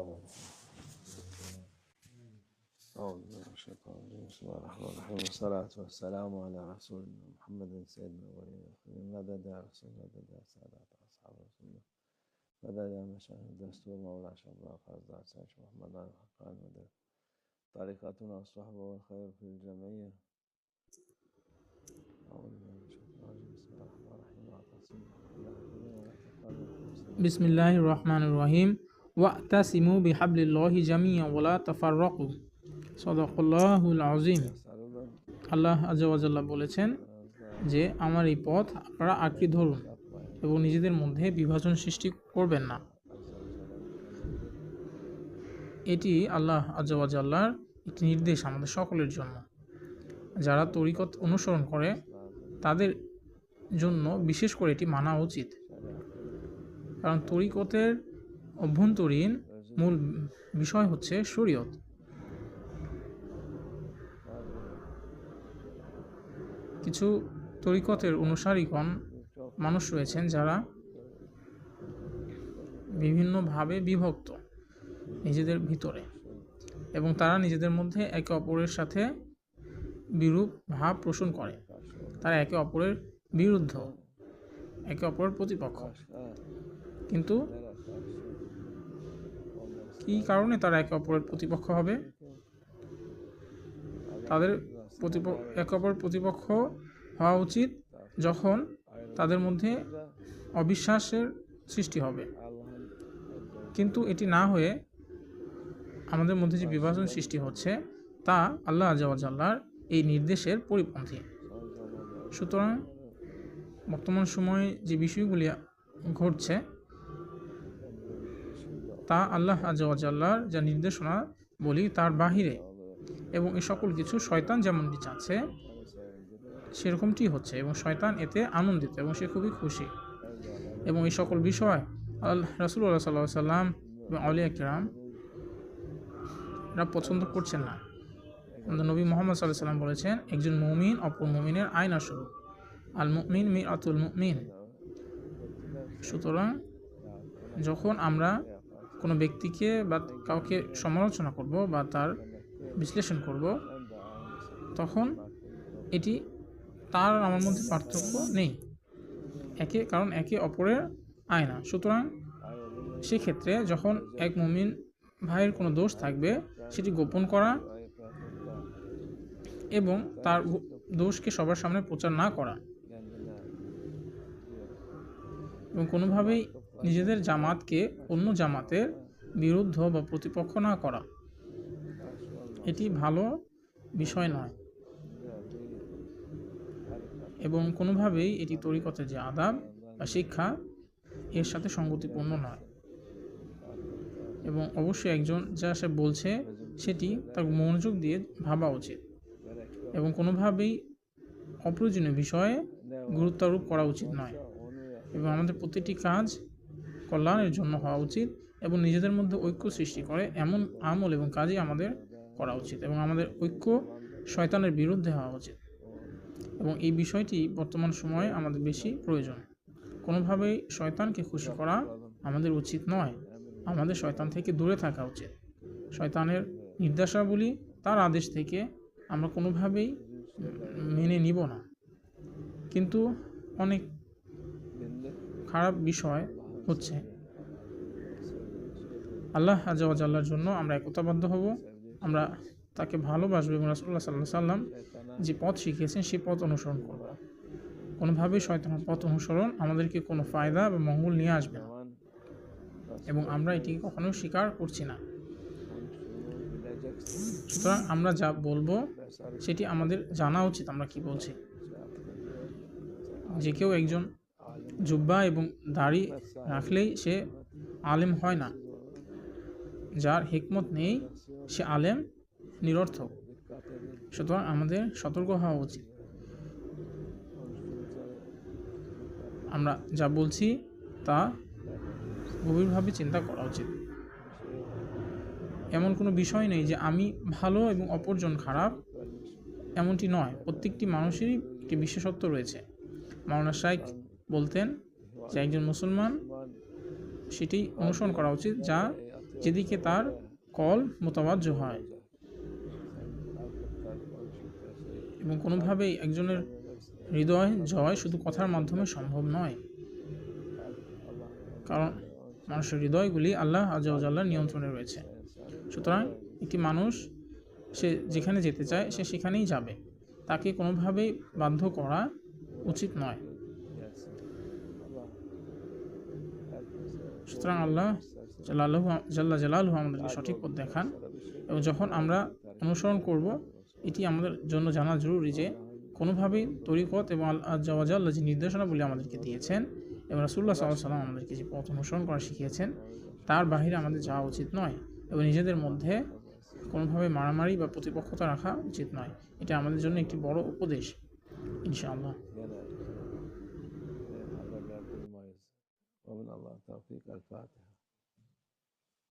أعوذ بالله من الشيطان الرجيم. بسم الله الرحمن الرحيم، والصلاة والسلام على رسولنا محمد سيدنا الأولين والآخرين. مدد يا رسول الله، مدد يا سادات أصحاب رسول الله، مدد يا مشايخ الدستور مولانا شيخ عبد القادر السيد محمد علي الحقاني، مدد طريقتنا الصحبة والخير في الجمعية. أعوذ بالله من الشيطان الرجيم. بسم الله الرحمن الرحيم. واعتصموا বিসমিল্লাহির রহমানির রহিম। ওয়াতাসিমু বিহাবলিল্লাহি জামিআন ওয়া লা তাফাররাকু। সাদাকাল্লাহুল আযীম। আল্লাহ আযজা ওয়া জাল্লা বলেছেন যে আমার এই পথ আপনারা আঁকড়ে ধরুন এবং নিজেদের মধ্যে বিভাজন সৃষ্টি করবেন না। এটি আল্লাহ আযজা ওয়া জাল্লার একটি নির্দেশ আমাদের সকলের জন্য। যারা তরিকত অনুসরণ করে তাদের জন্য বিশেষ করে এটি মানা উচিত, কারণ তরিকতের অভ্যন্তরীণ মূল বিষয় হচ্ছে শরীয়ত। কিছু তরিকতের অনুসারীগণ মানুষ রয়েছেন যারা বিভিন্নভাবে বিভক্ত নিজেদের ভিতরে, এবং তারা নিজেদের মধ্যে একে অপরের সাথে বিরূপ ভাব পোষণ করে। তারা একে অপরের বিরুদ্ধ, একে অপরের প্রতিপক্ষ। কিন্তু কী কারণে তারা একে অপরের প্রতিপক্ষ হবে? তাদের একে অপরের প্রতিপক্ষ হওয়া উচিত যখন তাদের মধ্যে অবিশ্বাসের সৃষ্টি হবে, কিন্তু এটি না হয়ে আমাদের মধ্যে যে বিভাজন সৃষ্টি হচ্ছে তা আল্লাহ আযজা ওয়া জাল্লার এই নির্দেশের পরিপন্থী। সুতরাং বর্তমান সময়ে যে বিষয়গুলি ঘটছে তা আল্লাহ আযজা ওয়া জাল্লার যা নির্দেশনা বলি তার বাহিরে, এবং এই সকল কিছু শয়তান যেমনটি চাচ্ছে সেরকমটি হচ্ছে, এবং শয়তান এতে আনন্দিত এবং সে খুবই খুশি। এবং এই সকল বিষয় রাসূলুল্লাহ সাল্লাল্লাহু আলাইহি সাল্লাম এবং আউলিয়া কিরাম এরা পছন্দ করছেন না। নবী মুহাম্মদ সাল্লাল্লাহু আলাইহি সাল্লাম বলেছেন, একজন মুমিন অপর মুমিনের আয়না স্বরূপ, আল মুমিন মিরাতুল মুমিন। সুতরাং যখন আমরা কোনো ব্যক্তিকে বা কাউকে সমালোচনা করব বা তার বিশ্লেষণ করব, তখন এটি তার আমার মধ্যে পার্থক্য নেই, কারণ একে অপরের আয়না। সুতরাং সেক্ষেত্রে যখন এক মুমিন ভাইয়ের কোনো দোষ থাকবে সেটি গোপন করা এবং তার দোষকে সবার সামনে প্রচার না করা, এবং কোনোভাবেই নিজেদের জামাতকে অন্য জামাতের বিরুদ্ধ বা প্রতিপক্ষ না করা, এটি ভালো বিষয় নয়, এবং কোনোভাবেই এটি তরিকতের যে আদাব বা শিক্ষা এর সাথে সঙ্গতিপূর্ণ নয়। এবং অবশ্যই একজন যা সে বলছে সেটি তার মনোযোগ দিয়ে ভাবা উচিত, এবং কোনোভাবেই অপ্রয়োজনীয় বিষয়ে গুরুত্ব আরোপ করা উচিত নয়। এবং আমাদের প্রতিটি কাজ কল্যাণের জন্য হওয়া উচিত, এবং নিজেদের মধ্যে ঐক্য সৃষ্টি করে এমন আমল এবং কাজই আমাদের করা উচিত, এবং আমাদের ঐক্য শয়তানের বিরুদ্ধে হওয়া উচিত। এবং এই বিষয়টি বর্তমান সময়ে আমাদের বেশি প্রয়োজন। কোনোভাবেই শয়তানকে খুশি করা আমাদের উচিত নয়, আমাদের শয়তান থেকে দূরে থাকা উচিত। শয়তানের নির্দেশাবলী, তার আদেশ থেকে আমরা কোনোভাবেই মেনে নিব না। কিন্তু অনেক খারাপ বিষয় হচ্ছে। আল্লাহ আযজা ওয়া জাল্লার জন্য আমরা একতাবদ্ধ হব, আমরা তাকে ভালোবাসবো, এবং রাসূলুল্লাহ সাল্লাল্লাহু আলাইহি সাল্লাম যে পথ শিখিয়েছেন সেই পথ অনুসরণ করব। কোনোভাবেই শয়তানের পথ অনুসরণ আমাদেরকে কোনো ফায়দা বা মঙ্গল নিয়ে আসবে না, এবং আমরা এটিকে কখনো স্বীকার করছি না। সুতরাং আমরা যা বলবো সেটি আমাদের জানা উচিত আমরা কি বলছি। যে কেউ একজন জুব্বা এবং দাড়ি রাখলেই সে আলেম হয় না, যার হিকমত নেই সে আলেম নিরর্থক। সুতরাং আমাদের সতর্ক হওয়া উচিত। আমরা যা বলছি তা গভীরভাবে চিন্তা করা উচিত। এমন কোনো বিষয় নেই যে আমি ভালো এবং অপরজন খারাপ, এমনটি নয়। প্রত্যেকটি মানুষেরই একটি বিশেষত্ব রয়েছে। মাওলানা শাইখ বলতেন যে একজন মুসলমান সেটি অনুসরণ করা উচিত যা যেদিকে তার কল মোতাবাজ্য হয়, এবং কোনোভাবেই একজনের হৃদয় জয় শুধু কথার মাধ্যমে সম্ভব নয়, কারণ মানুষের হৃদয়গুলি আল্লাহ আযজা ওয়া জাল্লার নিয়ন্ত্রণে রয়েছে। সুতরাং একটি মানুষ সে যেখানে যেতে চায় সে সেখানেই যাবে, তাকে কোনোভাবেই বাধ্য করা উচিত নয়। সুতরাং আল্লাহ জাল্লা জালালুহু আমাদেরকে সঠিক পথ দেখান, এবং যখন আমরা অনুসরণ করব, এটি আমাদের জন্য জানা জরুরি যে কোনোভাবেই তরিকত এবং আল্লাহ আযজা ওয়া জাল্লা যে নির্দেশনাগুলি আমাদেরকে দিয়েছেন এবং রাসূলুল্লাহ সাল্লাল্লাহু আলাইহি ওয়াসাল্লাম আমাদেরকে যে পথ অনুসরণ করা শিখিয়েছেন তার বাহিরে আমাদের যাওয়া উচিত নয়, এবং নিজেদের মধ্যে কোনোভাবে মারামারি বা প্রতিপক্ষতা রাখা উচিত নয়। এটা আমাদের জন্য একটি বড় উপদেশ ইনশাআল্লাহ। ومن الله التوفيق. الفاتحة.